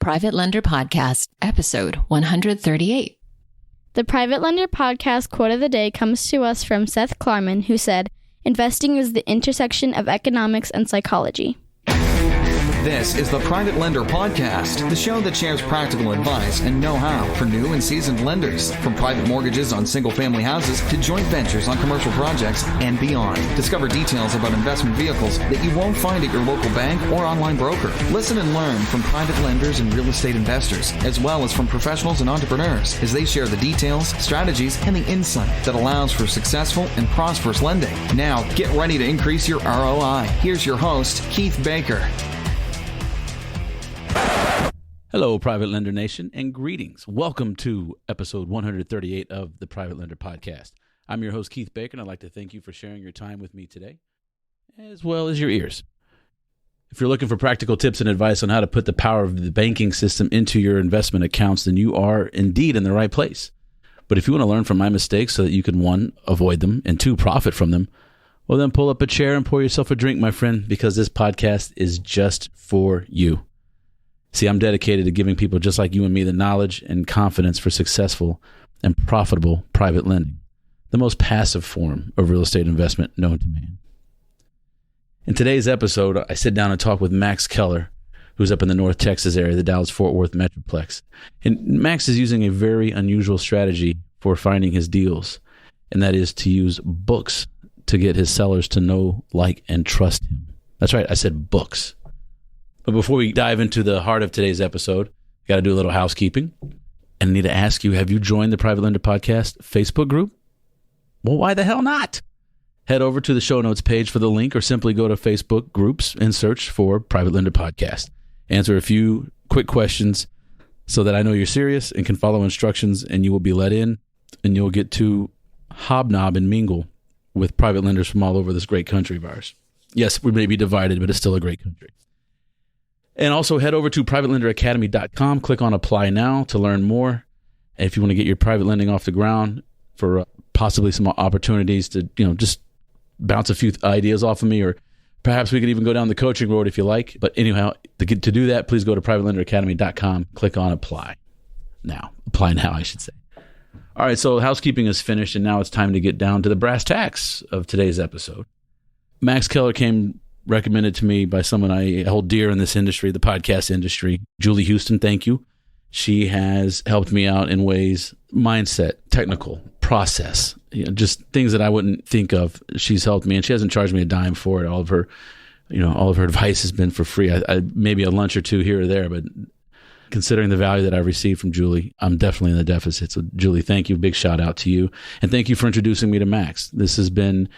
Private Lender Podcast, episode 138. The Private Lender Podcast quote of the day comes to us from Seth Klarman, who said, "Investing is the intersection of economics and psychology." This is the Private Lender Podcast, the show that shares practical advice and know-how for new and seasoned lenders. From private mortgages on single-family houses to joint ventures on commercial projects and beyond. Discover details about investment vehicles that you won't find at your local bank or online broker. Listen and learn from private lenders and real estate investors, as well as from professionals and entrepreneurs, as they share the details, strategies, and the insight that allows for successful and prosperous lending. Now, get ready to increase your ROI. Here's your host, Keith Baker. Hello, Private Lender Nation, and greetings. Welcome to episode 138 of the Private Lender Podcast. I'm your host, Keith Baker, and I'd like to thank you for sharing your time with me today, as well as your ears. If you're looking for practical tips and advice on how to put the power of the banking system into your investment accounts, then you are indeed in the right place. But if you want to learn from my mistakes so that you can, 1, avoid them, and 2, profit from them, well, then pull up a chair and pour yourself a drink, my friend, because this podcast is just for you. See, I'm dedicated to giving people just like you and me the knowledge and confidence for successful and profitable private lending, the most passive form of real estate investment known to man. In today's episode, I sit down and talk with Max Keller, who's up in the North Texas area, the Dallas-Fort Worth Metroplex. And Max is using a very unusual strategy for finding his deals, and that is to use books to get his sellers to know, like, and trust him. That's right, I said books. But before we dive into the heart of today's episode, got to do a little housekeeping. And I need to ask you, have you joined the Private Lender Podcast Facebook group? Well, why the hell not? Head over to the show notes page for the link, or simply go to Facebook groups and search for Private Lender Podcast. Answer a few quick questions so that I know you're serious and can follow instructions, and you will be let in, and you'll get to hobnob and mingle with private lenders from all over this great country of ours. Yes, we may be divided, but it's still a great country. And also head over to privatelenderacademy.com, click on apply now to learn more. And if you want to get your private lending off the ground for possibly some opportunities to, just bounce a few ideas off of me, or perhaps we could even go down the coaching road if you like. But anyhow, to do that, please go to privatelenderacademy.com, click on apply now, I should say. All right, so housekeeping is finished, and now it's time to get down to the brass tacks of today's episode. Max Keller came recommended to me by someone I hold dear in this industry, the podcast industry. Julie Houston, thank you. She has helped me out in ways, mindset, technical, process, just things that I wouldn't think of. She's helped me, and she hasn't charged me a dime for it. All of her advice has been for free. I maybe a lunch or two here or there, but considering the value that I've received from Julie, I'm definitely in the deficit. So Julie, thank you. Big shout out to you. And thank you for introducing me to Max. This has been,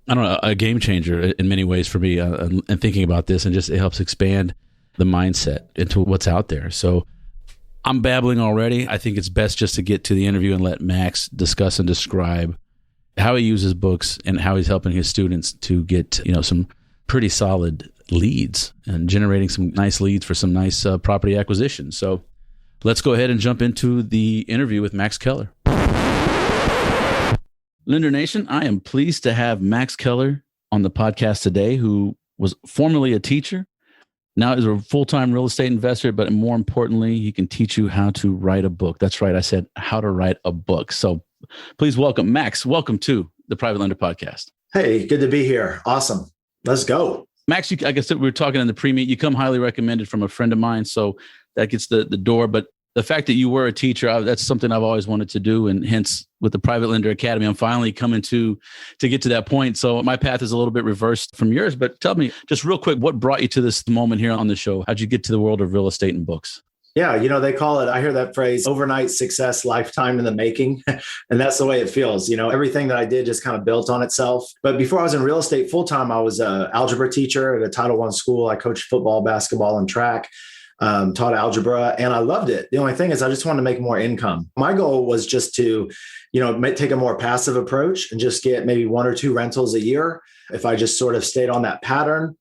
a game changer in many ways for me, and thinking about this, and just it helps expand the mindset into what's out there. So I'm babbling already. I think it's best just to get to the interview and let Max discuss and describe how he uses books and how he's helping his students to get, some pretty solid leads and generating some nice leads for some nice property acquisition. So let's go ahead and jump into the interview with Max Keller. Lender Nation, I am pleased to have Max Keller on the podcast today, who was formerly a teacher, now is a full-time real estate investor, but more importantly, he can teach you how to write a book. That's right, I said how to write a book. So please welcome Max. Welcome to the Private Lender Podcast. Hey, good to be here. Awesome. Let's go. Max, like I said, we were talking in the pre-meet, you come highly recommended from a friend of mine, so that gets the door. But the fact that you were a teacher, that's something I've always wanted to do. And hence, with the Private Lender Academy, I'm finally coming to get to that point. So my path is a little bit reversed from yours. But tell me, just real quick, what brought you to this moment here on the show? How'd you get to the world of real estate and books? Yeah, they call it, I hear that phrase, overnight success, lifetime in the making. And that's the way it feels. Everything that I did just kind of built on itself. But before I was in real estate full-time, I was an algebra teacher at a Title I school. I coached football, basketball, and track. Taught algebra, and I loved it. The only thing is I just wanted to make more income. My goal was just to, take a more passive approach and just get maybe 1 or 2 rentals a year. If I just sort of stayed on that pattern,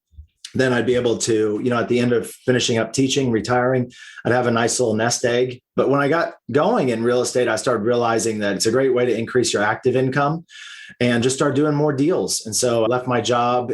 then I'd be able to, at the end of finishing up teaching, retiring, I'd have a nice little nest egg. But when I got going in real estate, I started realizing that it's a great way to increase your active income and just start doing more deals. And so I left my job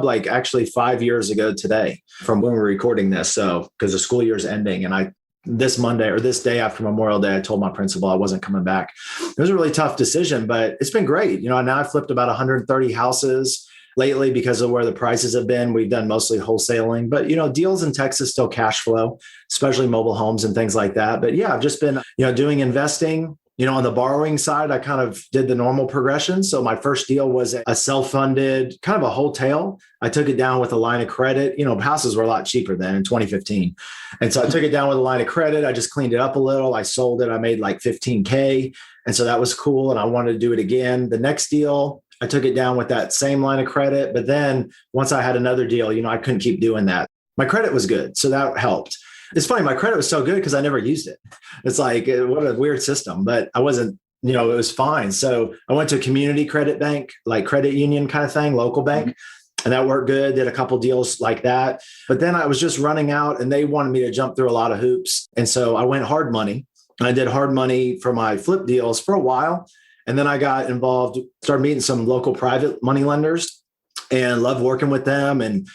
like actually 5 years ago today from when we're recording this. So because the school year is ending, and this Monday or this day after Memorial Day, I told my principal I wasn't coming back. It was a really tough decision, but it's been great. Now I've flipped about 130 houses lately because of where the prices have been. We've done mostly wholesaling, but deals in Texas still cash flow, especially mobile homes and things like that. But yeah, I've just been, doing investing. On the borrowing side, I kind of did the normal progression. So my first deal was a self-funded kind of a hotel. I took it down with a line of credit. Houses were a lot cheaper then in 2015. And so I took it down with a line of credit. I just cleaned it up a little. I sold it. I made like $15K. And so that was cool. And I wanted to do it again. The next deal, I took it down with that same line of credit. But then once I had another deal, I couldn't keep doing that. My credit was good. So that helped. It's funny. My credit was so good because I never used it. It's like, what a weird system, but I wasn't, it was fine. So I went to a community credit bank, like credit union kind of thing, local bank. And that worked good. Did a couple deals like that. But then I was just running out and they wanted me to jump through a lot of hoops. And so I went hard money. And I did hard money for my flip deals for a while. And then I got involved, started meeting some local private money lenders and loved working with them. And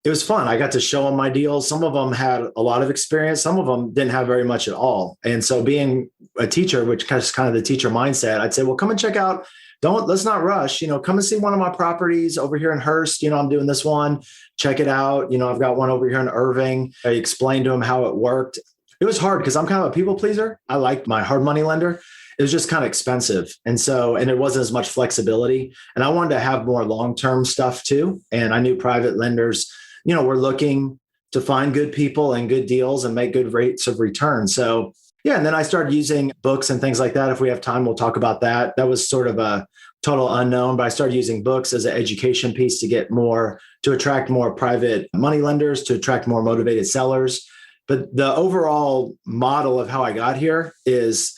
it was fun. I got to show them my deals. Some of them had a lot of experience. Some of them didn't have very much at all. And so being a teacher, which is kind of the teacher mindset, I'd say, well, come and check out. Let's not rush, come and see one of my properties over here in Hearst. I'm doing this one. Check it out. I've got one over here in Irving. I explained to them how it worked. It was hard because I'm kind of a people pleaser. I liked my hard money lender. It was just kind of expensive. And it wasn't as much flexibility. And I wanted to have more long-term stuff too. And I knew private lenders, we're looking to find good people and good deals and make good rates of return. So yeah. And then I started using books and things like that. If we have time, we'll talk about that. That was sort of a total unknown, but I started using books as an education piece to attract more private money lenders, to attract more motivated sellers. But the overall model of how I got here is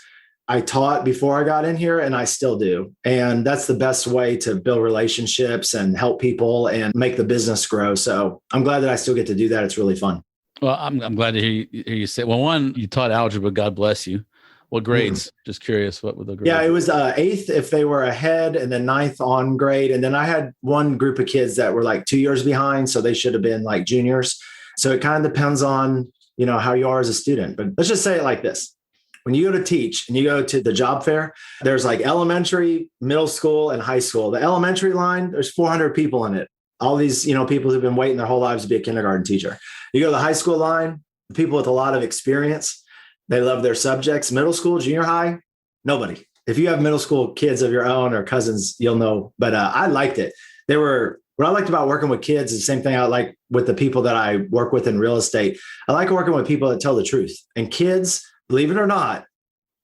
I taught before I got in here and I still do. And that's the best way to build relationships and help people and make the business grow. So I'm glad that I still get to do that. It's really fun. Well, I'm glad to hear you say, well, one, you taught algebra, God bless you. What grades? Just curious, what were the grades? Yeah, it was eighth if they were ahead, and then ninth on grade. And then I had one group of kids that were like 2 years behind. So they should have been like juniors. So it kind of depends on, how you are as a student. But let's just say it like this. When you go to teach and you go to the job fair, there's like elementary, middle school, and high school. The elementary line, there's 400 people in it. All these, people who've been waiting their whole lives to be a kindergarten teacher. You go to the high school line, people with a lot of experience, they love their subjects. Middle school, junior high, nobody. If you have middle school kids of your own or cousins, you'll know. But I liked it. What I liked about working with kids is the same thing I like with the people that I work with in real estate. I like working with people that tell the truth. And kids, believe it or not,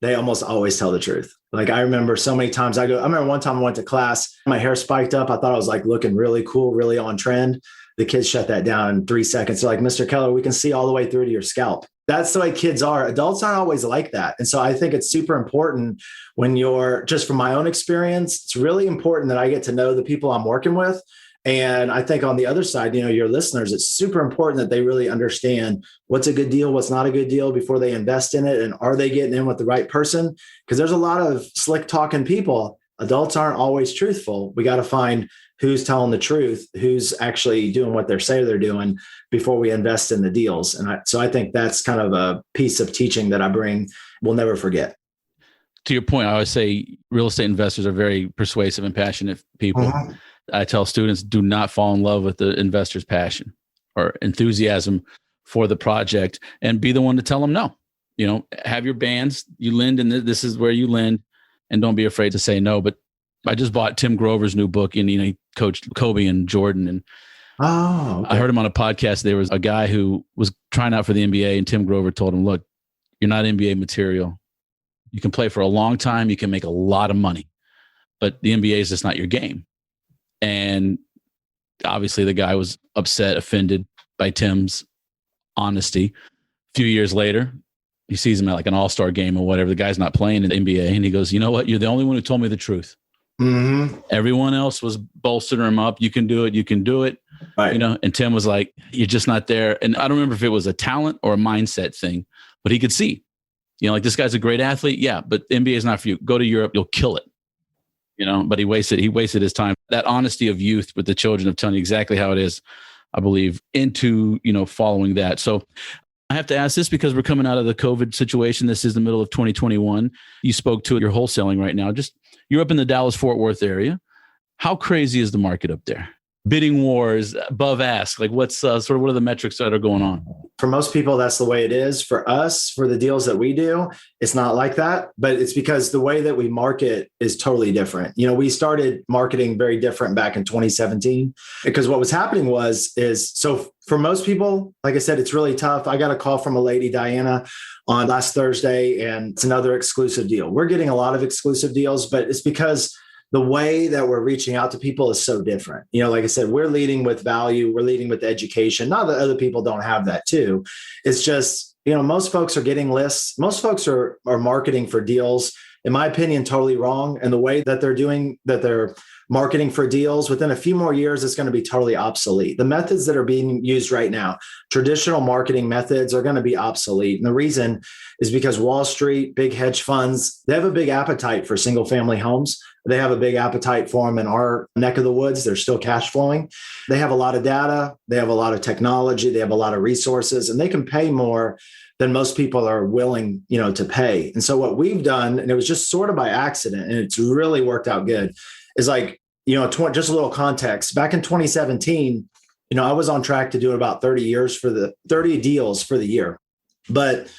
they almost always tell the truth. Like I remember so many times I remember one time I went to class, my hair spiked up. I thought I was like looking really cool, really on trend. The kids shut that down in 3 seconds. They're like, Mr. Keller, we can see all the way through to your scalp. That's the way kids are. Adults aren't always like that. And so I think it's super important when just from my own experience, it's really important that I get to know the people I'm working with. And I think on the other side, your listeners, it's super important that they really understand what's a good deal, what's not a good deal before they invest in it. And are they getting in with the right person? Because there's a lot of slick talking people. Adults aren't always truthful. We got to find who's telling the truth, who's actually doing what they say they're doing before we invest in the deals. And so I think that's kind of a piece of teaching that I bring. We'll never forget. To your point, I always say real estate investors are very persuasive and passionate people. Mm-hmm. I tell students, do not fall in love with the investor's passion or enthusiasm for the project, and be the one to tell them no. Have your bands, you lend, and this is where you lend, and don't be afraid to say no. But I just bought Tim Grover's new book, and he coached Kobe and Jordan. And okay. I heard him on a podcast. There was a guy who was trying out for the NBA, and Tim Grover told him, look, you're not NBA material. You can play for a long time. You can make a lot of money, but the NBA is just not your game. And obviously the guy was upset, offended by Tim's honesty. A few years later, he sees him at like an all-star game or whatever. The guy's not playing in the NBA. And he goes, you know what? You're the only one who told me the truth. Mm-hmm. Everyone else was bolstering him up. You can do it. You can do it. Right. You know, and Tim was like, you're just not there. And I don't remember if it was a talent or a mindset thing, but he could see, you know, like this guy's a great athlete. Yeah, but the NBA is not for you. Go to Europe, you'll kill it. You know, but he wasted his time. That honesty of youth with the children of telling you exactly how it is, I believe, into, you know, following that. So I have to ask this because we're coming out of the COVID situation. This is the middle of 2021. You spoke to your wholesaling right now. Just you're up in the Dallas-Fort Worth area. How crazy is the market up there? Bidding wars, above ask, like what's what are the metrics that are going on? For most people, that's the way it is. For us, for the deals that we do, it's not like that, but it's because the way that we market is totally different. You know, we started marketing very different back in 2017 because what was happening so for most people, like I said, it's really tough. I got a call from a lady, Diana, on last Thursday, and it's another exclusive deal. We're getting a lot of exclusive deals, but it's because the way that we're reaching out to people is so different. You know, like I said, we're leading with value. We're leading with education. Not that other people don't have that too. It's just, you know, most folks are getting lists. Most folks are marketing for deals, in my opinion, totally wrong. And the way that they're marketing for deals, within a few more years, it's going to be totally obsolete. The methods that are being used right now, traditional marketing methods, are going to be obsolete. And the reason is because Wall Street, big hedge funds, they have a big appetite for single family homes. They have a big appetite for them in our neck of the woods. They're still cash flowing. They have a lot of data. They have a lot of technology. They have a lot of resources, and they can pay more than most people are willing, you know, to pay. And so what we've done, and it was just sort of by accident, and it's really worked out good, is like, you know, just a little context. Back in 2017, you know, I was on track to do about 30 deals for the year. But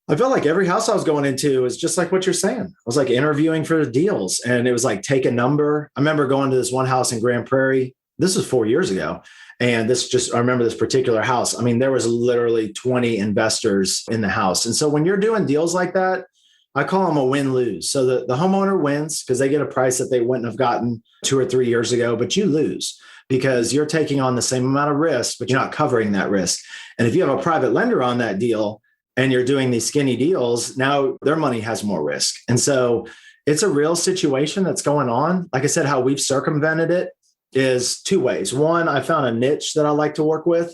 I felt like every house I was going into is just like what you're saying. I was like interviewing for the deals, and it was like, take a number. I remember going to this one house in Grand Prairie. This was 4 years ago. And I remember this particular house. I mean, there was literally 20 investors in the house. And so when you're doing deals like that, I call them a win-lose. So the homeowner wins because they get a price that they wouldn't have gotten 2 or 3 years ago, but you lose because you're taking on the same amount of risk, but you're not covering that risk. And if you have a private lender on that deal and you're doing these skinny deals, now their money has more risk. And so it's a real situation that's going on. Like I said, how we've circumvented it is 2 ways. One, I found a niche that I like to work with.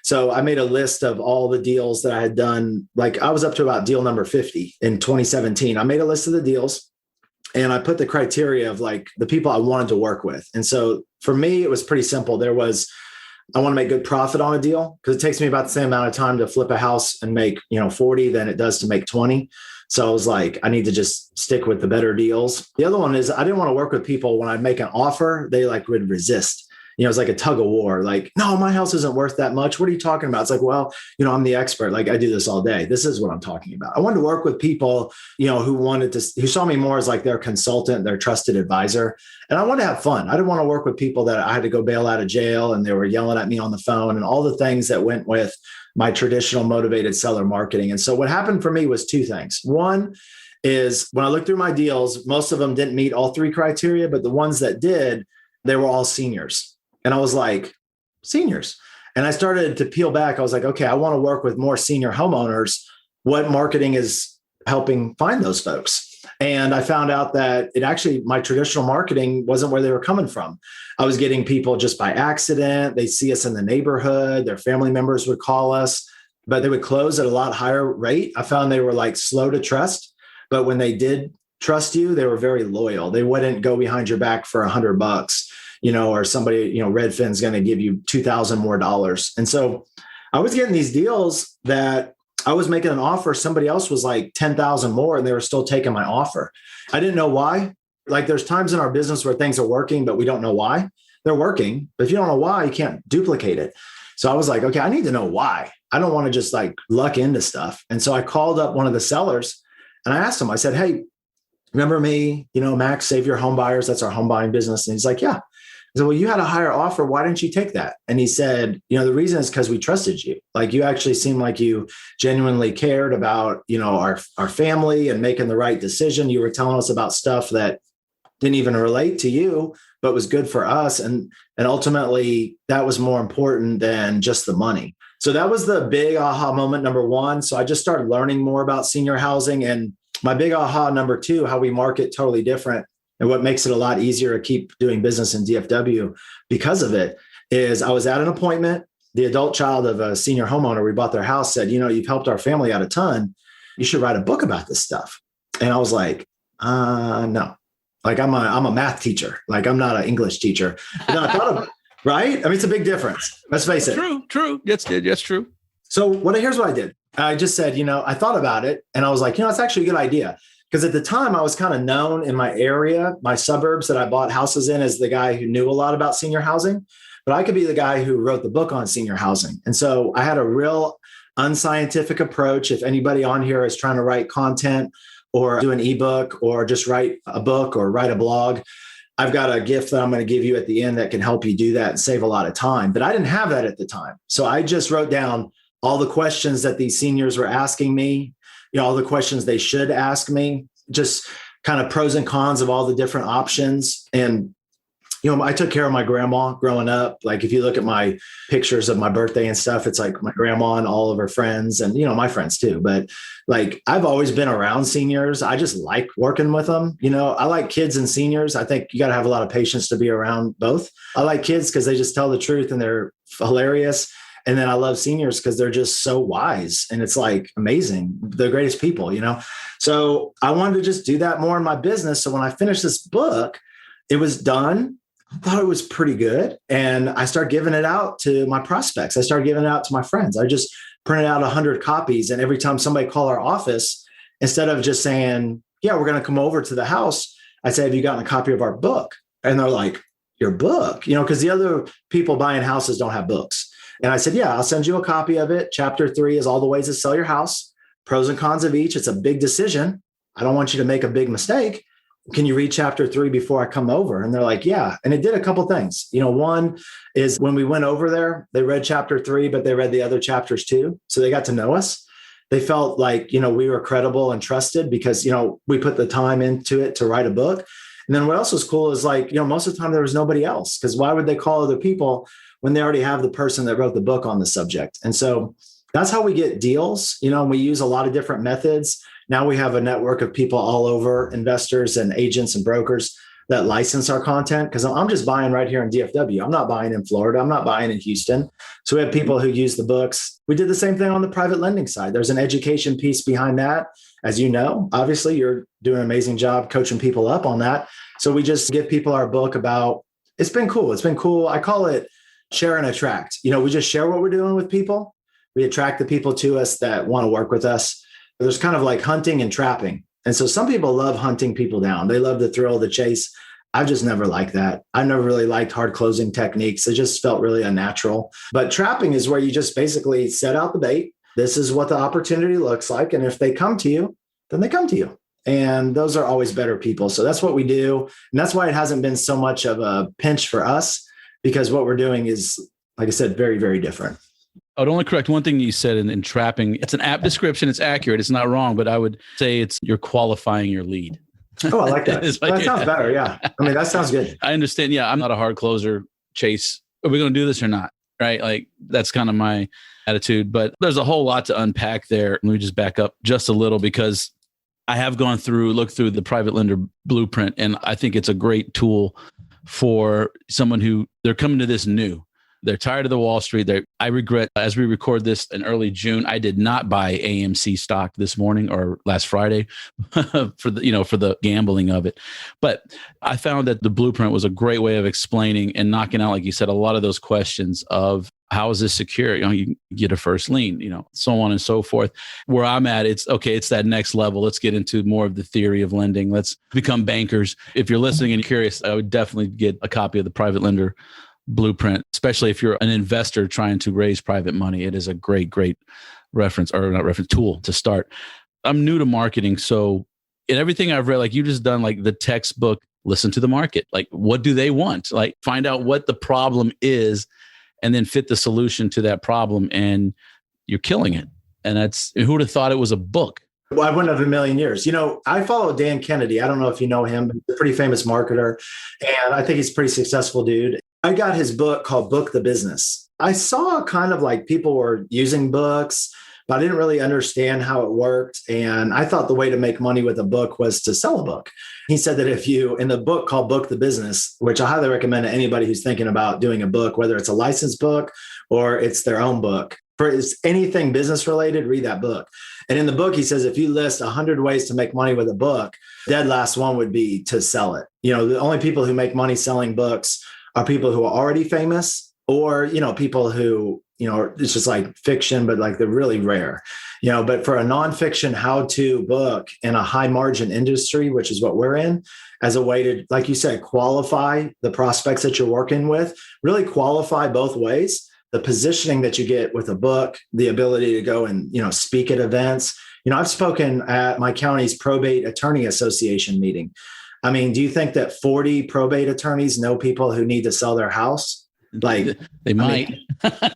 So I made a list of all the deals that I had done. Like I was up to about deal number 50 in 2017. I made a list of the deals and I put the criteria of like the people I wanted to work with. And so for me, it was pretty simple. I want to make good profit on a deal because it takes me about the same amount of time to flip a house and make, 40 than it does to make 20. So I was like, I need to just stick with the better deals. The other one is I didn't want to work with people when I make an offer, they like would resist. It's like a tug of war. Like, no, my house isn't worth that much. What are you talking about? It's like, well, I'm the expert. Like I do this all day. This is what I'm talking about. I wanted to work with people, who saw me more as like their consultant, their trusted advisor. And I wanted to have fun. I didn't want to work with people that I had to go bail out of jail and they were yelling at me on the phone and all the things that went with my traditional motivated seller marketing. And so what happened for me was 2 things. One is when I looked through my deals, most of them didn't meet all 3 criteria, but the ones that did, they were all seniors. And I was like, seniors. And I started to peel back. I was like, okay, I want to work with more senior homeowners. What marketing is helping find those folks? And I found out that my traditional marketing wasn't where they were coming from. I was getting people just by accident. They see us in the neighborhood. Their family members would call us, but they would close at a lot higher rate. I found they were like slow to trust, but when they did trust you, they were very loyal. They wouldn't go behind your back for $100. Or somebody, Redfin's going to give you $2,000 more. And so I was getting these deals that I was making an offer. Somebody else was like 10,000 more and they were still taking my offer. I didn't know why. Like there's times in our business where things are working, but we don't know why they're working. But if you don't know why, you can't duplicate it. So I was like, okay, I need to know why. I don't want to just like luck into stuff. And so I called up one of the sellers and I asked him, I said, hey, remember me, Max, Save Your Home Buyers. That's our home buying business. And he's like, yeah. I said, well, you had a higher offer. Why didn't you take that? And he said, the reason is because we trusted you. Like you actually seemed like you genuinely cared about, our family and making the right decision. You were telling us about stuff that didn't even relate to you, but was good for us. And ultimately that was more important than just the money. So that was the big aha moment, number 1. So I just started learning more about senior housing, and my big aha number 2, how we market totally different. And what makes it a lot easier to keep doing business in DFW because of it is I was at an appointment. The adult child of a senior homeowner, we bought their house, said, you've helped our family out a ton. You should write a book about this stuff. And I was like, no, like I'm a math teacher. Like I'm not an English teacher. And then I thought about it, right? I mean, it's a big difference. Let's face it. True. That's true. So here's what I did. I just said, I thought about it and I was like, it's actually a good idea. Because at the time I was kind of known in my area, my suburbs that I bought houses in, as the guy who knew a lot about senior housing, but I could be the guy who wrote the book on senior housing. And so I had a real unscientific approach. If anybody on here is trying to write content or do an ebook or just write a book or write a blog, I've got a gift that I'm going to give you at the end that can help you do that and save a lot of time. But I didn't have that at the time. So I just wrote down all the questions that these seniors were asking me, all the questions they should ask me, just kind of pros and cons of all the different options. And, I took care of my grandma growing up. Like if you look at my pictures of my birthday and stuff, it's like my grandma and all of her friends and, my friends too. But like I've always been around seniors. I just like working with them. I like kids and seniors. I think you got to have a lot of patience to be around both. I like kids because they just tell the truth and they're hilarious. And then I love seniors because they're just so wise and it's like amazing. The greatest people, So I wanted to just do that more in my business. So when I finished this book, it was done. I thought it was pretty good. And I started giving it out to my prospects. I started giving it out to my friends. I just printed out 100 copies. And every time somebody called our office, instead of just saying, yeah, we're going to come over to the house, I say, have you gotten a copy of our book? And they're like, your book? Because the other people buying houses don't have books. And I said, yeah, I'll send you a copy of it. Chapter 3 is all the ways to sell your house, pros and cons of each. It's a big decision. I don't want you to make a big mistake. Can you read chapter 3 before I come over? And they're like, yeah. And it did a couple things. One is when we went over there, they read chapter 3, but they read the other chapters too. So they got to know us. They felt like, we were credible and trusted because, we put the time into it to write a book. And then what else was cool is like, most of the time there was nobody else, because why would they call other people when they already have the person that wrote the book on the subject? And so that's how we get deals. We use a lot of different methods. Now we have a network of people all over, investors and agents and brokers that license our content, because I'm just buying right here in DFW. I'm not buying in Florida. I'm not buying in Houston. So we have people who use the books. We did the same thing on the private lending side. There's an education piece behind that. As you know, obviously you're doing an amazing job coaching people up on that. So we just give people our book about, it's been cool. It's been cool. I call it share and attract. We just share what we're doing with people. We attract the people to us that want to work with us. There's kind of like hunting and trapping. And so some people love hunting people down. They love the thrill, the chase. I've just never liked that. I never really liked hard closing techniques. It just felt really unnatural. But trapping is where you just basically set out the bait. This is what the opportunity looks like. And if they come to you, then they come to you. And those are always better people. So that's what we do. And that's why it hasn't been so much of a pinch for us, because what we're doing is, like I said, very, very different. I would only correct one thing you said in trapping. It's an apt description. It's accurate. It's not wrong, but I would say you're qualifying your lead. Oh, I like that. That sounds better. Yeah. I mean, that sounds good. I understand. Yeah. I'm not a hard closer, Chase. Are we going to do this or not? Right. Like that's kind of my attitude, but there's a whole lot to unpack there. Let me just back up just a little, because I have looked through the private lender blueprint, and I think it's a great tool for someone who they're coming to this new. They're tired of the Wall Street. I regret, as we record this in early June, I did not buy AMC stock this morning or last Friday for the gambling of it. But I found that the blueprint was a great way of explaining and knocking out, like you said, a lot of those questions of how is this secure? You get a first lien, so on and so forth. Where I'm at, it's that next level. Let's get into more of the theory of lending. Let's become bankers. If you're listening and curious, I would definitely get a copy of the private lender blueprint, especially if you're an investor trying to raise private money. It is a great tool to start. I'm new to marketing. So in everything I've read, like you just done, like the textbook, listen to the market. Like, what do they want? Like, find out what the problem is and then fit the solution to that problem. And you're killing it. And who would have thought it was a book? Well, I wouldn't have a million years. I follow Dan Kennedy. I don't know if you know him, but he's a pretty famous marketer. And I think he's a pretty successful dude. I got his book called Book the Business. I saw kind of like people were using books, but I didn't really understand how it worked. And I thought the way to make money with a book was to sell a book. He said that if you, in the book called Book the Business, which I highly recommend to anybody who's thinking about doing a book, whether it's a licensed book or it's their own book, for anything business related, read that book. And in the book, he says, if you list 100 ways to make money with a book, dead last one would be to sell it. The only people who make money selling books are people who are already famous, or, people who, it's just like fiction, but like they're really rare, but for a nonfiction how-to book in a high margin industry, which is what we're in, as a way to, like you said, qualify the prospects that you're working with, really qualify both ways. The positioning that you get with a book, the ability to go and, speak at events. I've spoken at my county's probate attorney association meeting. I mean, do you think that 40 probate attorneys know people who need to sell their house? Like they might.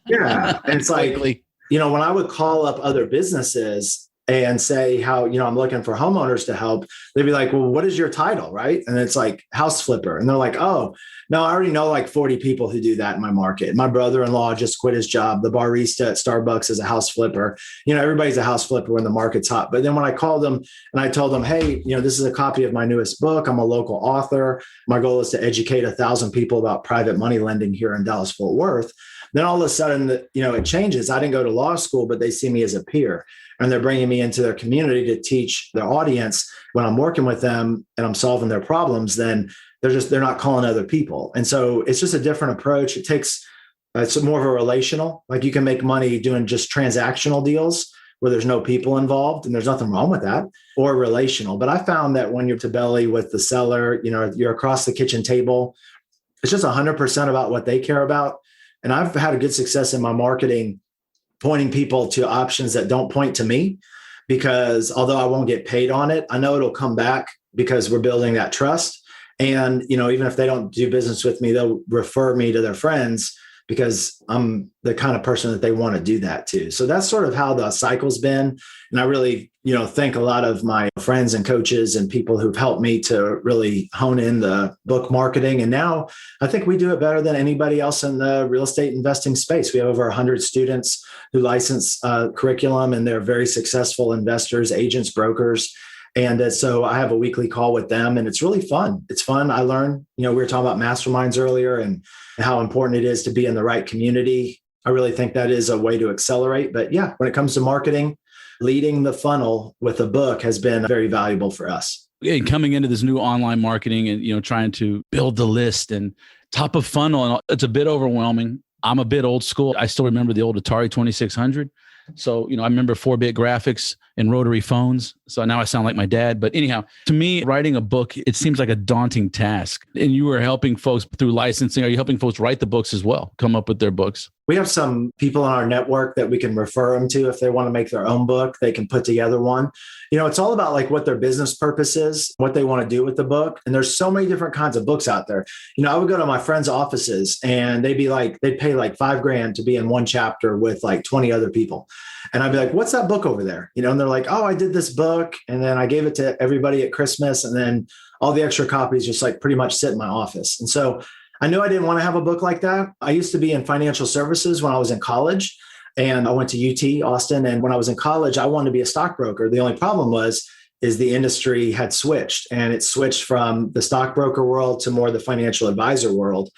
Yeah. And it's like, when I would call up other businesses and say how, I'm looking for homeowners to help, they'd be like, well, what is your title? Right. And it's like house flipper. And they're like, oh, no, I already know like 40 people who do that in my market. My brother-in-law just quit his job. The barista at Starbucks is a house flipper. Everybody's a house flipper when the market's hot. But then when I called them and I told them, hey, this is a copy of my newest book. I'm a local author. My goal is to educate 1,000 people about private money lending here in Dallas-Fort Worth. Then all of a sudden, it changes. I didn't go to law school, but they see me as a peer. And they're bringing me into their community to teach their audience. When I'm working with them and I'm solving their problems, then they're not calling other people. And so it's just a different approach. It's more of a relational, like you can make money doing just transactional deals where there's no people involved, and there's nothing wrong with that, or relational. But I found that when you're to belly with the seller, you're across the kitchen table, it's just 100% about what they care about. And I've had a good success in my marketing, pointing people to options that don't point to me, because although I won't get paid on it, I know it'll come back because we're building that trust. And, even if they don't do business with me, they'll refer me to their friends because I'm the kind of person that they want to do that to. So that's sort of how the cycle's been. And I really, thank a lot of my friends and coaches and people who've helped me to really hone in the book marketing. And now I think we do it better than anybody else in the real estate investing space. We have over 100 students who license curriculum, and they're very successful investors, agents, brokers. And so I have a weekly call with them, and it's really fun. It's fun. I learn, we were talking about masterminds earlier and how important it is to be in the right community. I really think that is a way to accelerate. But yeah, when it comes to marketing, leading the funnel with a book has been very valuable for us. And coming into this new online marketing and, trying to build the list and top of funnel, and it's a bit overwhelming. I'm a bit old school. I still remember the old Atari 2600. So, I remember 4-bit graphics and rotary phones. So now I sound like my dad. But anyhow, to me, writing a book, it seems like a daunting task. And you are helping folks through licensing. Are you helping folks write the books as well, come up with their books? We have some people in our network that we can refer them to if they want to make their own book. They can put together one. It's all about like what their business purpose is, what they want to do with the book. And there's so many different kinds of books out there. I would go to my friends' offices and they'd pay like $5,000 to be in one chapter with like 20 other people. And I'd be like, what's that book over there? And they're like, oh, I did this book. And then I gave it to everybody at Christmas. And then all the extra copies just like pretty much sit in my office. And so I knew I didn't want to have a book like that. I used to be in financial services when I was in college, and I went to UT Austin. And when I was in college, I wanted to be a stockbroker. The only problem is the industry had switched, and it switched from the stockbroker world to more the financial advisor world.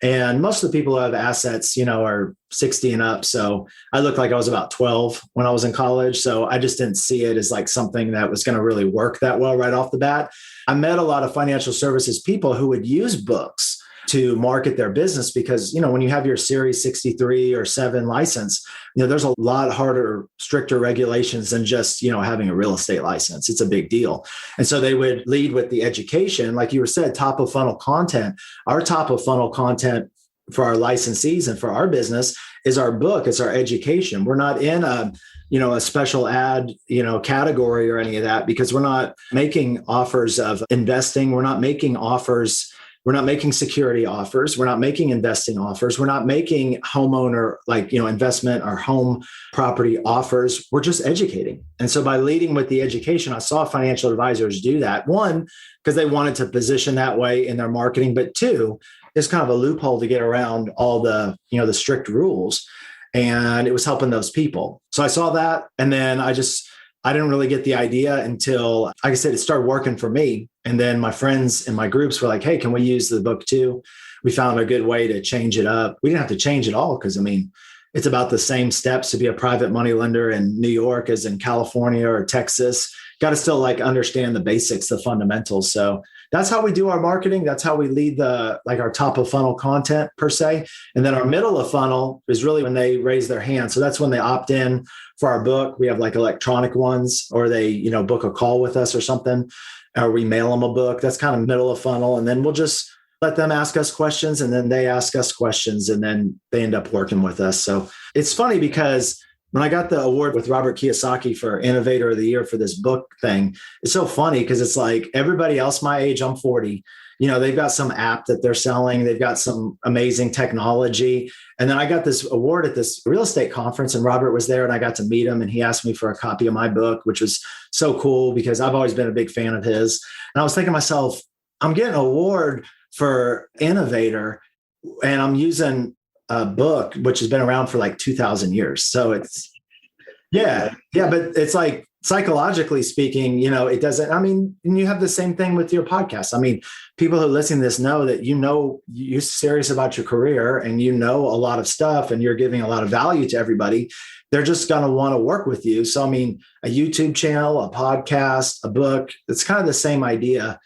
And most of the people who have assets, are 60 and up. So I looked like I was about 12 when I was in college. So I just didn't see it as like something that was going to really work that well right off the bat. I met a lot of financial services people who would use books to market their business because, when you have your Series 63 or 7 license, there's a lot harder, stricter regulations than just, having a real estate license. It's a big deal. And so they would lead with the education, like you were said, top of funnel content. Our top of funnel content for our licensees and for our business is our book. It's our education. We're not in a special ad, category or any of that, because we're not making offers of investing. We're not making offers. We're not making security offers. We're not making investing offers. We're not making homeowner, investment or home property offers. We're just educating. And so by leading with the education, I saw financial advisors do that. One, because they wanted to position that way in their marketing, but two, it's kind of a loophole to get around all the, the strict rules. and it was helping those people. So I saw that. And then I didn't really get the idea until, like I said, it started working for me. And then my friends in my groups were like, hey, can we use the book too? We found a good way to change it up. We didn't have to change it all because, I mean, it's about the same steps to be a private money lender in New York as in California or Texas. Got to still like understand the basics, the fundamentals. So that's how we do our marketing. That's how we lead our top of funnel content per se. And then our middle of funnel is really when they raise their hand. So that's when they opt in for our book. We have like electronic ones, or they, book a call with us or something, or we mail them a book. That's kind of middle of funnel. And then we'll just let them ask us questions, and then they ask us questions, and then they end up working with us. So it's funny because when I got the award with Robert Kiyosaki for Innovator of the Year for this book thing, it's so funny because it's like everybody else my age, I'm 40, they've got some app that they're selling. They've got some amazing technology. And then I got this award at this real estate conference, and Robert was there, and I got to meet him, and he asked me for a copy of my book, which was so cool because I've always been a big fan of his. And I was thinking to myself, I'm getting an award for Innovator, and I'm using a book which has been around for like 2,000 years. So it's but it's like psychologically speaking, it doesn't. I mean, and you have the same thing with your podcast. I mean, people who listen to this know that you're serious about your career, and a lot of stuff, and you're giving a lot of value to everybody. They're just going to want to work with you. So I mean, a YouTube channel, a podcast, a book, it's kind of the same idea.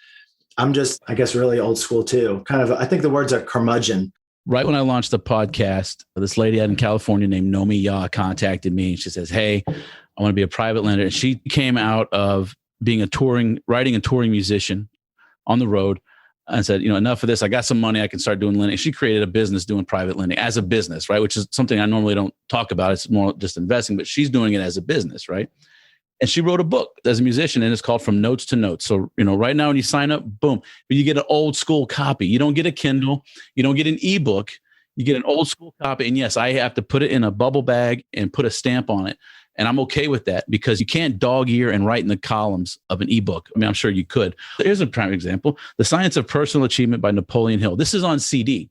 I'm just, I guess, really old school too. Kind of, I think the words are curmudgeon. Right when I launched the podcast, this lady out in California named Nomi Ya contacted me, and she says, hey, I want to be a private lender. And she came out of being writing and touring musician on the road, and said, enough of this. I got some money. I can start doing lending. She created a business doing private lending as a business, right? Which is something I normally don't talk about. It's more just investing, but she's doing it as a business, right? And she wrote a book as a musician, and it's called From Notes to Notes. So, right now when you sign up, boom, you get an old school copy. You don't get a Kindle. You don't get an ebook. You get an old school copy. And yes, I have to put it in a bubble bag and put a stamp on it. And I'm okay with that because you can't dog ear and write in the columns of an ebook. I mean, I'm sure you could. Here's a prime example. The Science of Personal Achievement by Napoleon Hill. This is on CD,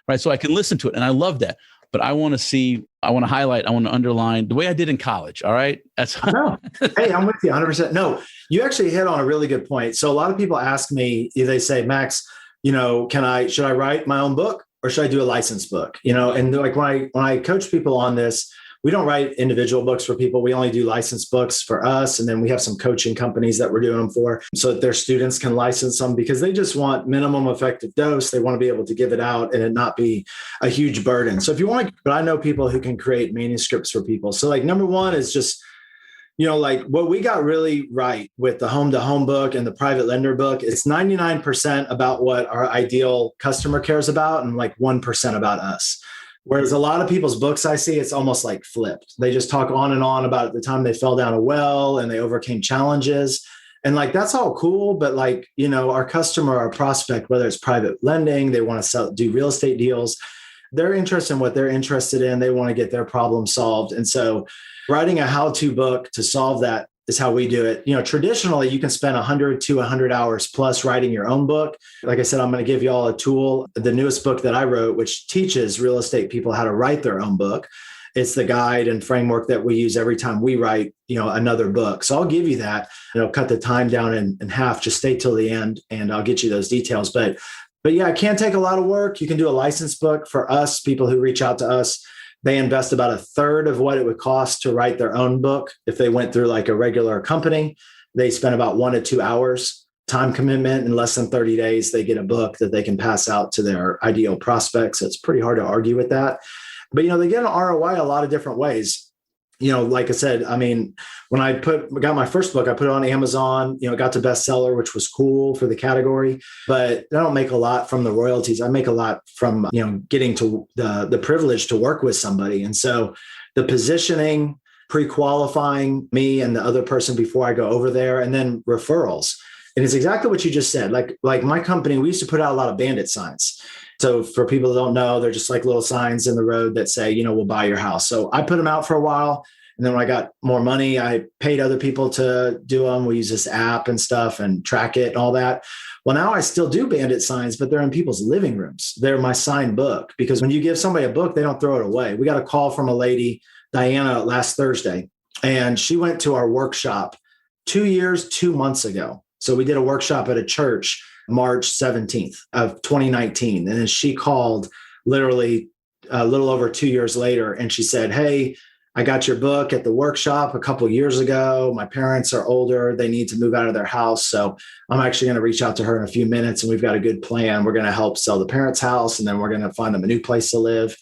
right? So I can listen to it, and I love that. But I want to highlight, I want to underline the way I did in college. All right. No. Hey, I'm with you 100%. No, you actually hit on a really good point. So a lot of people ask me, they say, Max, should I write my own book or should I do a licensed book? And like when I coach people on this, we don't write individual books for people. We only do licensed books for us. And then we have some coaching companies that we're doing them for so that their students can license them because they just want minimum effective dose. They want to be able to give it out and it not be a huge burden. So if you want, but I know people who can create manuscripts for people. So like number one is just, like what we got really right with the home to home book and the private lender book, it's 99% about what our ideal customer cares about and like 1% about us. Whereas a lot of people's books I see, it's almost like flipped. They just talk on and on about the time they fell down a well and they overcame challenges. And like, that's all cool. But like, our customer, our prospect, whether it's private lending, they want to do real estate deals, they're interested in what they're interested in. They want to get their problem solved. And so writing a how-to book to solve that is how we do it. Traditionally, you can spend 100 to 100 hours plus writing your own book. Like I said, I'm going to give you all a tool, the newest book that I wrote, which teaches real estate people how to write their own book. It's the guide and framework that we use every time we write, another book. So I'll give you that, cut the time down in half, just stay till the end and I'll get you those details. But yeah, it can take a lot of work. You can do a licensed book for us, people who reach out to us. They invest about a third of what it would cost to write their own book. If they went through like a regular company, they spend about 1 to 2 hours time commitment. In less than 30 days, they get a book that they can pass out to their ideal prospects. So it's pretty hard to argue with that. But, they get an ROI a lot of different ways. Like I said, I mean, when I got my first book, I put it on Amazon, it got to bestseller, which was cool for the category, but I don't make a lot from the royalties. I make a lot from, getting to the privilege to work with somebody. And so the positioning, pre-qualifying me and the other person before I go over there, and then referrals. And it's exactly what you just said. Like my company, we used to put out a lot of bandit signs. So for people that don't know, they're just like little signs in the road that say, we'll buy your house. So I put them out for a while. And then when I got more money, I paid other people to do them. We use this app and stuff and track it and all that. Well, now I still do bandit signs, but they're in people's living rooms. They're my signed book, because when you give somebody a book, they don't throw it away. We got a call from a lady, Diana, last Thursday, and she went to our workshop 2 years, 2 months ago. So we did a workshop at a church March 17th of 2019. And then she called literally a little over 2 years later. And she said, hey, I got your book at the workshop a couple of years ago. My parents are older. They need to move out of their house. So I'm actually going to reach out to her in a few minutes. And we've got a good plan. We're going to help sell the parents' house. And then we're going to find them a new place to live.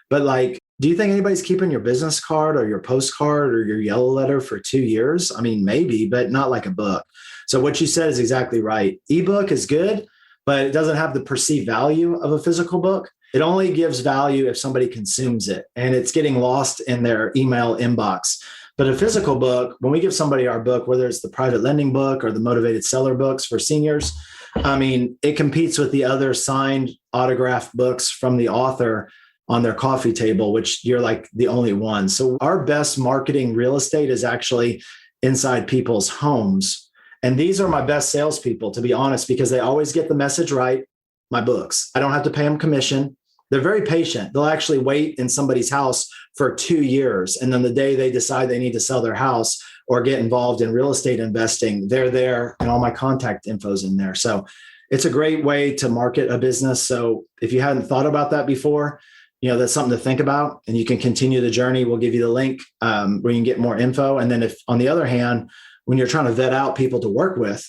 But like, do you think anybody's keeping your business card or your postcard or your yellow letter for 2 years? I mean, maybe, but not like a book. So what you said is exactly right. Ebook is good, but it doesn't have the perceived value of a physical book. It only gives value if somebody consumes it and it's getting lost in their email inbox. But a physical book, when we give somebody our book, whether it's the private lending book or the motivated seller books for seniors, I mean, it competes with the other signed autographed books from the author on their coffee table, which you're like the only one. So our best marketing real estate is actually inside people's homes. And these are my best salespeople, to be honest, because they always get the message right. My books, I don't have to pay them commission. They're very patient. They'll actually wait in somebody's house for 2 years. And then the day they decide they need to sell their house or get involved in real estate investing, they're there and all my contact info's in there. So it's a great way to market a business. So if you hadn't thought about that before, that's something to think about, and you can continue the journey. We'll give you the link where you can get more info. And then if, on the other hand, when you're trying to vet out people to work with,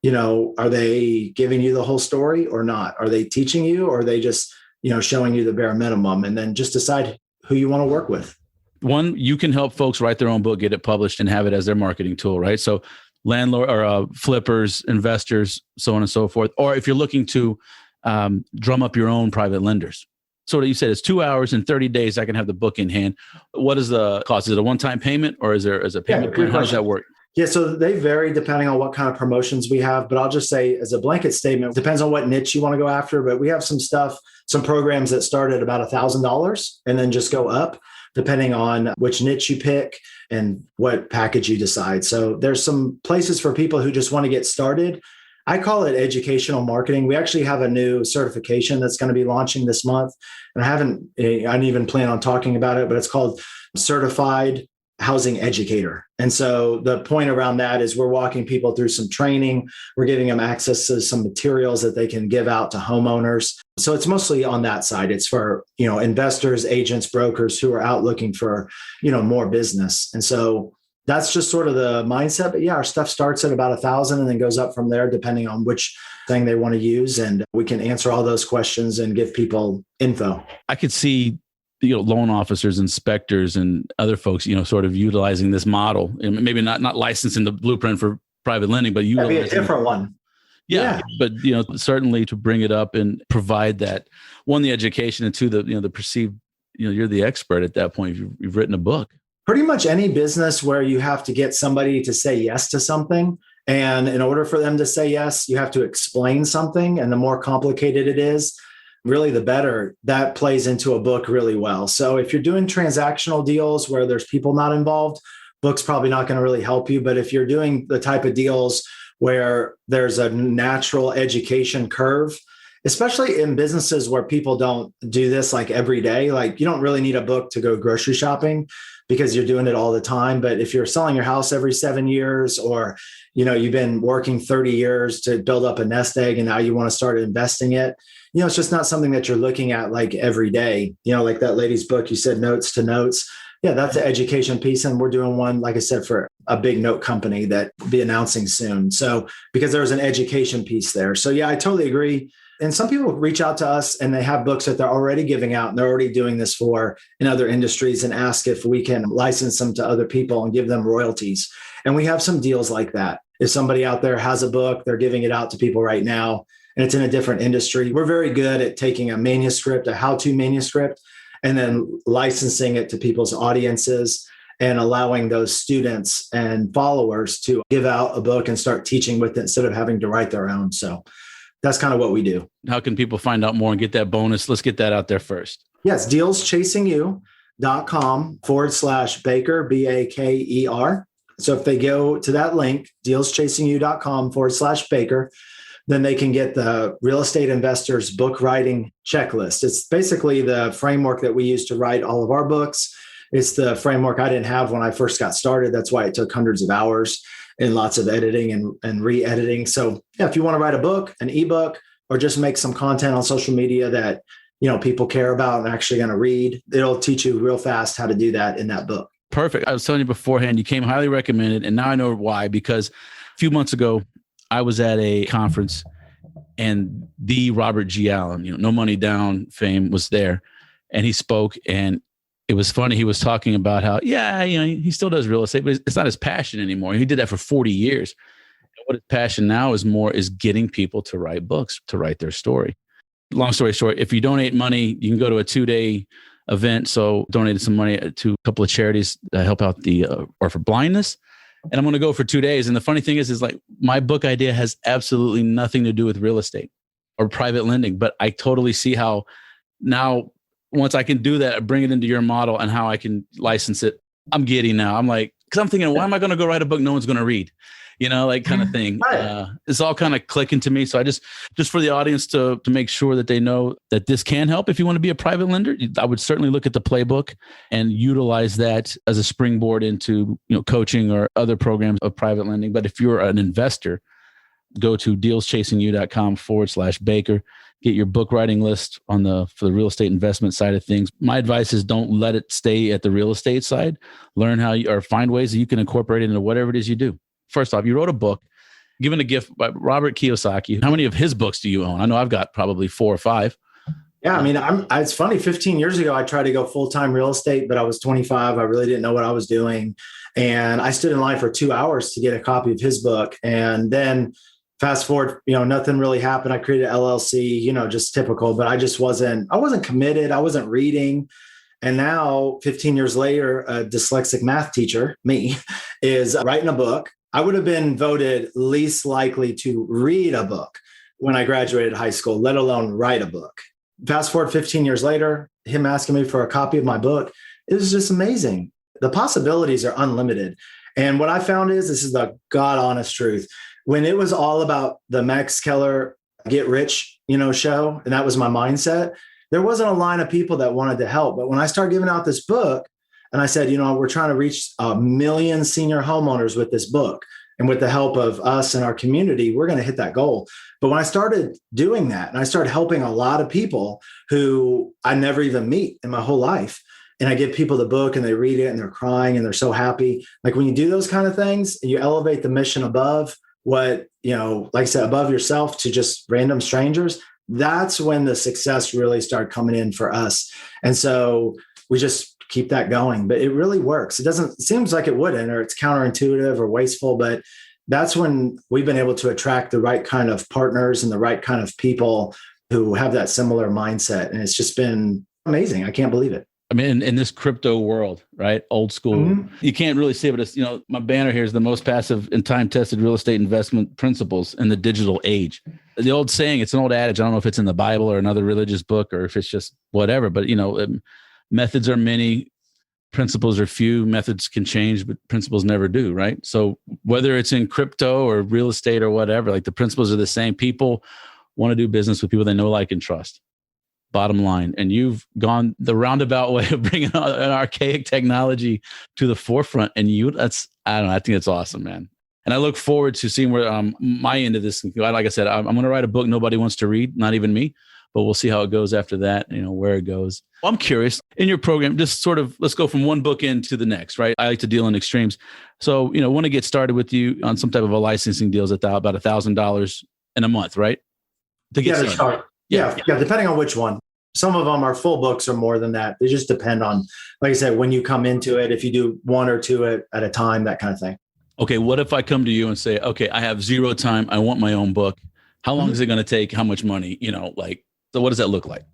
are they giving you the whole story or not? Are they teaching you, or are they just, showing you the bare minimum? And then just decide who you want to work with. One, you can help folks write their own book, get it published, and have it as their marketing tool, right? So landlord or flippers, investors, so on and so forth. Or if you're looking to drum up your own private lenders. So what you said is 2 hours and 30 days, I can have the book in hand. What is the cost? Is it a one-time payment, or is a payment plan? How does that work? Yeah, so they vary depending on what kind of promotions we have. But I'll just say as a blanket statement, it depends on what niche you want to go after. But we have some programs that start at about $1,000 and then just go up depending on which niche you pick and what package you decide. So there's some places for people who just want to get started. I call it educational marketing. We actually have a new certification that's going to be launching this month. And I didn't even plan on talking about it, but it's called Certified Housing Educator. And so the point around that is we're walking people through some training. We're giving them access to some materials that they can give out to homeowners. So it's mostly on that side. It's for, investors, agents, brokers who are out looking for, more business. And so that's just sort of the mindset. But yeah, our stuff starts at about 1,000 and then goes up from there, depending on which thing they want to use. And we can answer all those questions and give people info. I could see loan officers, inspectors, and other folks, sort of utilizing this model, and maybe not licensing the blueprint for private lending, but that'd be a different one. Yeah. But, certainly to bring it up and provide that, one, the education, and two, the perceived, you're the expert at that point. You've written a book. Pretty much any business where you have to get somebody to say yes to something. And in order for them to say yes, you have to explain something. And the more complicated it is, really the better. That plays into a book really well. So if you're doing transactional deals where there's people not involved, book's probably not going to really help you. But if you're doing the type of deals where there's a natural education curve, especially in businesses where people don't do this like every day, like you don't really need a book to go grocery shopping because you're doing it all the time. But if you're selling your house every 7 years, or, you've been working 30 years to build up a nest egg and now you want to start investing it, it's just not something that you're looking at like every day, like that lady's book, you said notes to notes. Yeah, that's an education piece. And we're doing one, like I said, for a big note company that will be announcing soon. So because there's an education piece there. So yeah, I totally agree. And some people reach out to us and they have books that they're already giving out and they're already doing this for in other industries, and ask if we can license them to other people and give them royalties. And we have some deals like that. If somebody out there has a book, they're giving it out to people right now, and it's in a different industry. We're very good at taking a manuscript, a how-to manuscript, and then licensing it to people's audiences and allowing those students and followers to give out a book and start teaching with it instead of having to write their own. So that's kind of what we do. How can people find out more and get that bonus? Let's get that out there first. Yes, Deals Chasing You. dealschasingU.com/Baker, Baker. So if they go to that link, dealschasingU.com/Baker, then they can get the Real Estate Investors Book Writing Checklist. It's basically the framework that we use to write all of our books. It's the framework I didn't have when I first got started. That's why it took hundreds of hours and lots of editing and re-editing. So yeah, if you want to write a book, an ebook, or just make some content on social media that people care about and actually going to read, it'll teach you real fast how to do that in that book. Perfect. I was telling you beforehand, you came highly recommended, and now I know why, because a few months ago, I was at a conference and the Robert G. Allen, No Money Down fame, was there, and he spoke, and it was funny. He was talking about how, he still does real estate, but it's not his passion anymore. He did that for 40 years. And what his passion now is getting people to write books, to write their story. Long story short, if you donate money, you can go to a 2-day event. So donated some money to a couple of charities that help out or for blindness. And I'm going to go for 2 days. And the funny thing is like my book idea has absolutely nothing to do with real estate or private lending, but I totally see how now, once I can do that, I bring it into your model and how I can license it. I'm giddy now. I'm like, because I'm thinking, why am I going to go write a book no one's going to read? Kind of thing. Right. It's all kind of clicking to me. So I just for the audience to make sure that they know that this can help. If you want to be a private lender, I would certainly look at the playbook and utilize that as a springboard into coaching or other programs of private lending. But if you're an investor, go to dealschasingU.com/Baker. Get your book writing list for the real estate investment side of things. My advice is don't let it stay at the real estate side. Learn or find ways that you can incorporate it into whatever it is you do. First off, you wrote a book, Given a Gift by Robert Kiyosaki. How many of his books do you own? I know I've got probably 4 or 5. Yeah, I mean, it's funny. 15 years ago, I tried to go full-time real estate, but I was 25. I really didn't know what I was doing. And I stood in line for 2 hours to get a copy of his book. And then fast forward, nothing really happened. I created an LLC, just typical, but I wasn't committed. I wasn't reading. And now 15 years later, a dyslexic math teacher, me, is writing a book. I would have been voted least likely to read a book when I graduated high school, let alone write a book. Fast forward 15 years later, him asking me for a copy of my book, it was just amazing. The possibilities are unlimited. And what I found is, this is the God honest truth. When it was all about the Max Keller get rich, show, and that was my mindset, there wasn't a line of people that wanted to help. But when I started giving out this book and I said, we're trying to reach 1 million senior homeowners with this book, and with the help of us and our community, we're going to hit that goal. But when I started doing that and I started helping a lot of people who I never even meet in my whole life, and I give people the book and they read it and they're crying and they're so happy. Like when you do those kind of things, you elevate the mission above what, like I said, above yourself to just random strangers. That's when the success really started coming in for us. And so we just keep that going, but it really works. It seems like it wouldn't, or it's counterintuitive or wasteful, but that's when we've been able to attract the right kind of partners and the right kind of people who have that similar mindset. And it's just been amazing. I can't believe it. I mean, in this crypto world, right? Old school. Mm-hmm. You can't really say, but it's, my banner here is the most passive and time-tested real estate investment principles in the digital age. The old saying, it's an old adage. I don't know if it's in the Bible or another religious book or if it's just whatever, but methods are many, principles are few. Methods can change, but principles never do, right? So whether it's in crypto or real estate or whatever, like the principles are the same. People want to do business with people they know, like, and trust. Bottom line. And you've gone the roundabout way of bringing an archaic technology to the forefront. And I think it's awesome, man. And I look forward to seeing where my end of this, like I said, I'm going to write a book nobody wants to read, not even me, but we'll see how it goes after that, where it goes. Well, I'm curious, in your program, just sort of, let's go from one book into the next, right? I like to deal in extremes. So, want to get started with you on some type of a licensing deal is about $1,000 in a month, right? To get started. Yeah, depending on which one. Some of them, our full books are more than that. They just depend on, like I said, when you come into it, if you do 1 or 2 at a time, that kind of thing. Okay, what if I come to you and say, okay, I have 0 time. I want my own book. How long is it going to take? How much money? So what does that look like?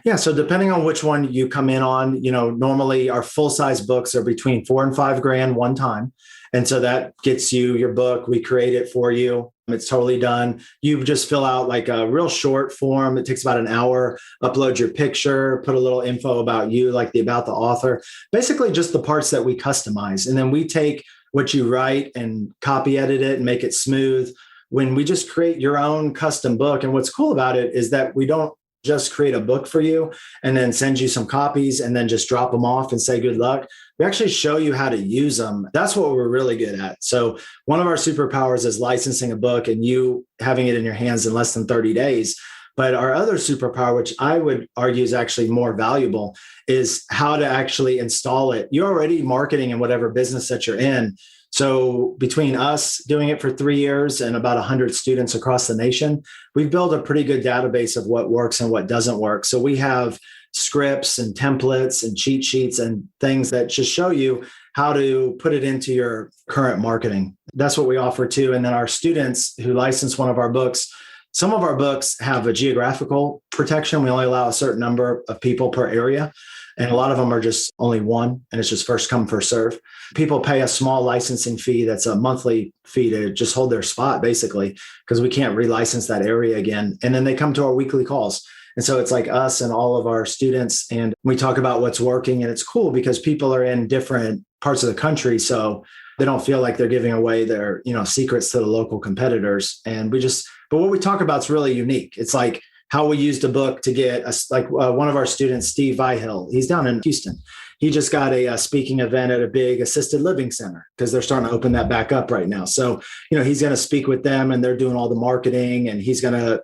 Yeah. So depending on which one you come in on, normally our full size books are between $4,000 and $5,000 one time. And so that gets you your book. We create it for you. It's totally done. You just fill out like a real short form. It takes about an hour, upload your picture, put a little info about you, like about the author, basically just the parts that we customize. And then we take what you write and copy edit it and make it smooth. When we just create your own custom book. And what's cool about it is that we don't just create a book for you and then send you some copies and then just drop them off and say good luck. We actually show you how to use them. That's what we're really good at. So one of our superpowers is licensing a book and you having it in your hands in less than 30 days. But our other superpower, which I would argue is actually more valuable, is how to actually install it. You're already marketing in whatever business that you're in. So between us doing it for 3 years and about 100 students across the nation, we've built a pretty good database of what works and what doesn't work. So we have scripts and templates and cheat sheets and things that just show you how to put it into your current marketing. That's what we offer too. And then our students who license one of our books, some of our books have a geographical protection. We only allow a certain number of people per area. And a lot of them are just only one, and it's just first come, first serve. People pay a small licensing fee that's a monthly fee to just hold their spot, basically, because we can't relicense that area again. And then they come to our weekly calls. And so it's like us and all of our students, and we talk about what's working. And it's cool because people are in different parts of the country. So they don't feel like they're giving away their, secrets to the local competitors. And but what we talk about is really unique. It's like how we used a book to get one of our students, Steve Vihill, he's down in Houston. He just got a speaking event at a big assisted living center because they're starting to open that back up right now. So, he's going to speak with them and they're doing all the marketing and he's going to,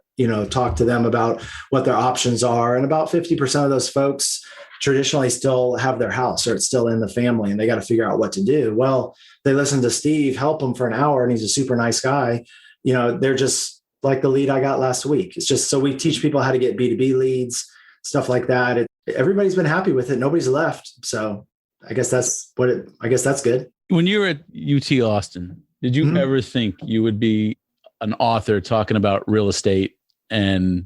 talk to them about what their options are. And about 50% of those folks traditionally still have their house or it's still in the family and they got to figure out what to do. Well, they listen to Steve help them for an hour and he's a super nice guy. They're just like the lead I got last week. It's just, so we teach people how to get B2B leads, stuff like that. Everybody's been happy with it. Nobody's left. So I guess that's good. When you were at UT Austin, did you ever think you would be an author talking about real estate? And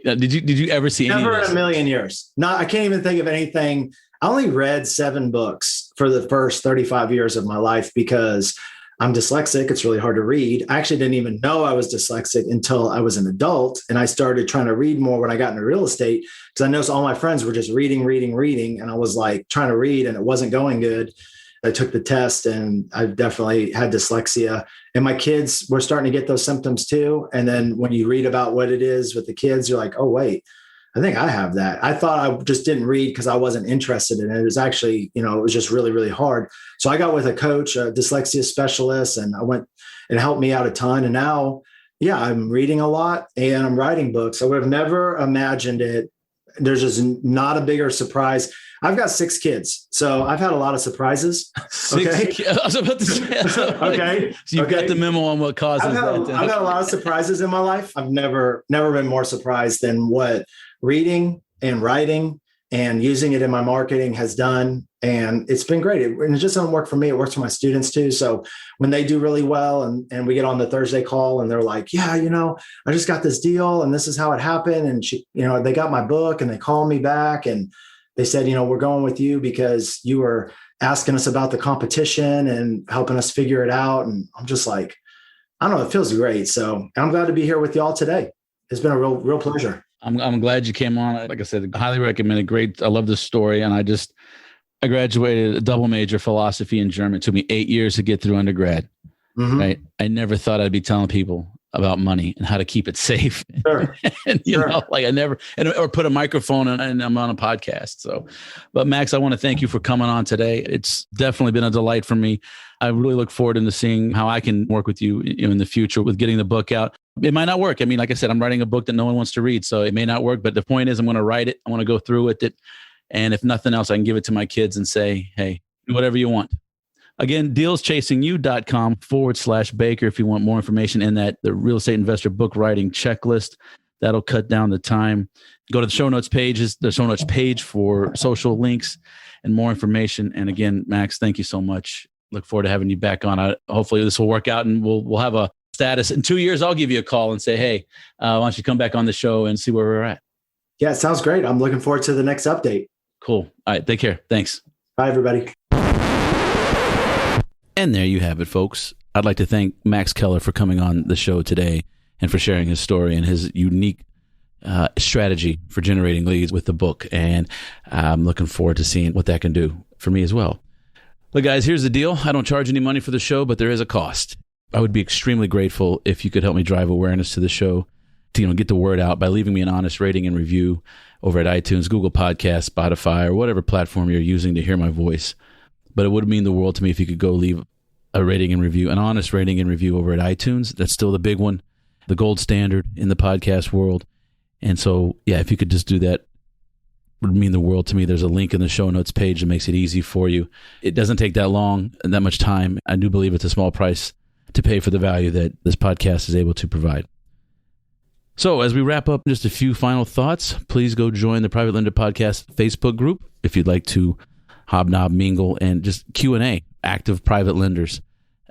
did you ever see any? Never in a million years. I can't even think of anything. I only read 7 books for the first 35 years of my life because I'm dyslexic. It's really hard to read. I actually didn't even know I was dyslexic until I was an adult. And I started trying to read more when I got into real estate because I noticed all my friends were just reading. And I was like trying to read and it wasn't going good. I took the test and I definitely had dyslexia. And my kids were starting to get those symptoms too. And then when you read about what it is with the kids, you're like, oh, wait, I think I have that. I thought I just didn't read because I wasn't interested in it. It was actually, it was just really, really hard. So I got with a coach, a dyslexia specialist, and it helped me out a ton. And now, I'm reading a lot and I'm writing books. I would have never imagined it. There's just not a bigger surprise. I've got 6 kids, so I've had a lot of surprises. Okay. I was about to say. Okay. So you've got the memo on what causes that. I've had a lot of surprises in my life. I've never been more surprised than what reading and writing and using it in my marketing has done. And it's been great. And it just doesn't work for me. It works for my students too. So when they do really well and we get on the Thursday call and they're like, I just got this deal and this is how it happened. And they got my book and they called me back and they said, we're going with you because you were asking us about the competition and helping us figure it out. And I'm just like, I don't know, it feels great. So I'm glad to be here with y'all today. It's been a real pleasure. I'm glad you came on. Like I said, I highly recommend it. Great. I love this story. And I graduated a double major philosophy in German. It took me 8 years to get through undergrad. Mm-hmm. Right. I never thought I'd be telling people about money and how to keep it safe. Sure. And, I never, or put a microphone and I'm on a podcast. So, but Max, I want to thank you for coming on today. It's definitely been a delight for me. I really look forward to seeing how I can work with you in the future with getting the book out. It might not work. I mean, like I said, I'm writing a book that no one wants to read, so it may not work. But the point is, I'm going to write it. I want to go through with it. And if nothing else, I can give it to my kids and say, hey, do whatever you want. Again, dealschasing.com/Baker if you want more information in the real estate investor book writing checklist. That'll cut down the time. Go to the show notes page for social links and more information. And again, Max, thank you so much. Look forward to having you back on. Hopefully this will work out and we'll have a status. In 2 years, I'll give you a call and say, hey, why don't you come back on the show and see where we're at? Yeah, it sounds great. I'm looking forward to the next update. Cool. All right. Take care. Thanks. Bye, everybody. And there you have it, folks. I'd like to thank Max Keller for coming on the show today and for sharing his story and his unique strategy for generating leads with the book. And I'm looking forward to seeing what that can do for me as well. Look, guys, here's the deal. I don't charge any money for the show, but there is a cost. I would be extremely grateful if you could help me drive awareness to the show, to get the word out by leaving me an honest rating and review over at iTunes, Google Podcasts, Spotify, or whatever platform you're using to hear my voice. But it would mean the world to me if you could go leave a rating and review, an honest rating and review over at iTunes. That's still the big one, the gold standard in the podcast world. And so, yeah, if you could just do that, it would mean the world to me. There's a link in the show notes page that makes it easy for you. It doesn't take that long and that much time. I do believe it's a small price to pay for the value that this podcast is able to provide. So as we wrap up, just a few final thoughts. Please go join the Private Lender Podcast Facebook group if you'd like to hobnob, mingle, and just Q&A. Active private lenders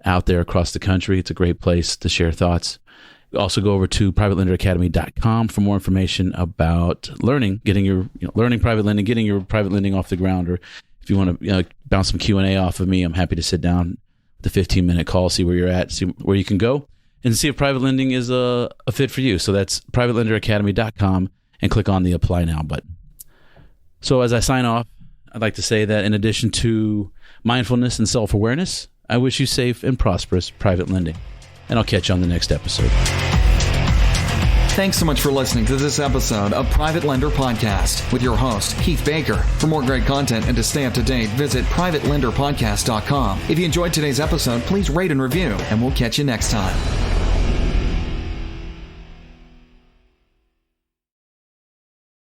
out there across the country. It's a great place to share thoughts. Also go over to privatelenderacademy.com for more information about learning private lending, getting your private lending off the ground. Or if you want to bounce some Q&A off of me, I'm happy to sit down with a 15-minute call, see where you're at, see where you can go, and see if private lending is a fit for you. So that's privatelenderacademy.com and click on the Apply Now button. So as I sign off, I'd like to say that in addition to mindfulness and self-awareness, I wish you safe and prosperous private lending. And I'll catch you on the next episode. Thanks so much for listening to this episode of Private Lender Podcast with your host, Keith Baker. For more great content and to stay up to date, visit privatelenderpodcast.com. If you enjoyed today's episode, please rate and review, and we'll catch you next time.